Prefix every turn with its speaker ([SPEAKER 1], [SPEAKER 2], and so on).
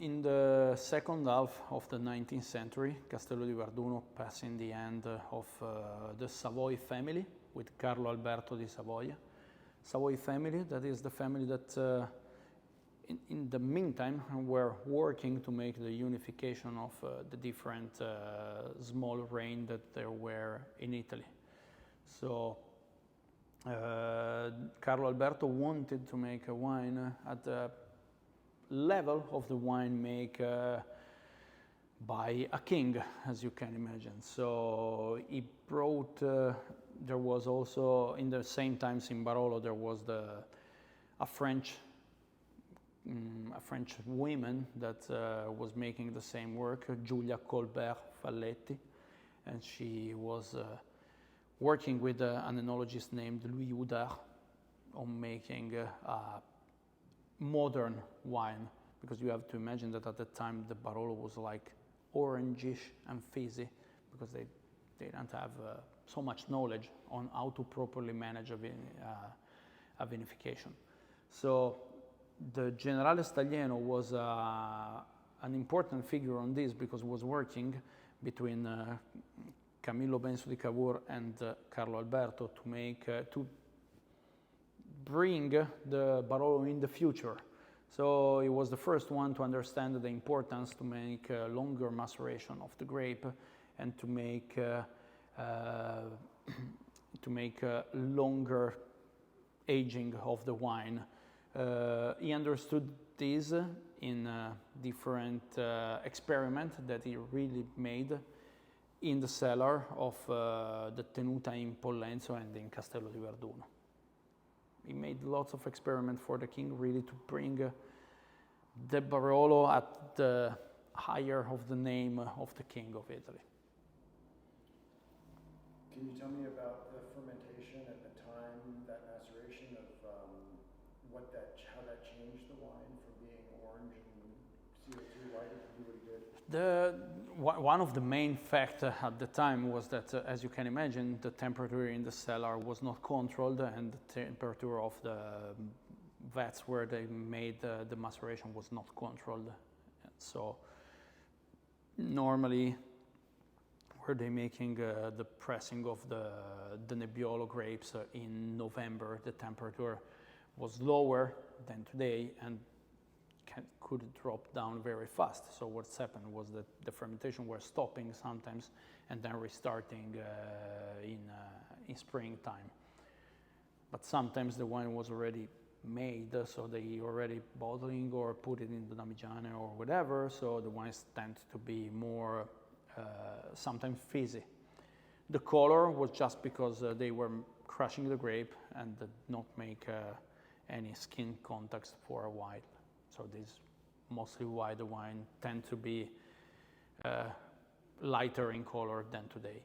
[SPEAKER 1] In the second half of the 19th century, Castello di Verduno passed in the hand of the Savoy family with Carlo Alberto di Savoy. Savoy family, that is the family that in the meantime were working to make the unification of the different small reigns that there were in Italy. So Carlo Alberto wanted to make a wine at the level of the wine made by a king, as you can imagine. So he brought, there was also, in the same times in Barolo, there was a French woman that was making the same work, Giulia Colbert Falletti, and she was working with an enologist named Louis Oudart on making a modern wine, because you have to imagine that at the time the Barolo was like orangish and fizzy, because they didn't have so much knowledge on how to properly manage a vinification. So the General Staglieno was an important figure on this, because he was working between Camillo Benso di Cavour and Carlo Alberto to make to bring the Barolo in the future. So he was the first one to understand the importance to make longer maceration of the grape and to make longer aging of the wine. He understood this in a different experiment that he really made in the cellar of the Tenuta in Pollenzo and in Castello di Verduno. He made lots of experiments for the king, really to bring the Barolo at the higher of the name of the king of Italy.
[SPEAKER 2] Can you tell me about the fermentation at the time, that maceration of how that changed the wine from being orange and CO2 white to do what he did?
[SPEAKER 1] One of the main factors at the time was that, as you can imagine, the temperature in the cellar was not controlled, and the temperature of the vats where they made the maceration was not controlled. So normally, were they making the pressing of the Nebbiolo grapes in November, the temperature was lower than today and could drop down very fast. So what's happened was that the fermentation was stopping sometimes and then restarting in springtime. But sometimes the wine was already made, so they already bottling or put it in the Damigiana or whatever, so the wines tend to be more sometimes fizzy. The color was just because they were crushing the grape and did not make any skin contacts for a while. So this is mostly why the wine tend to be lighter in color than today.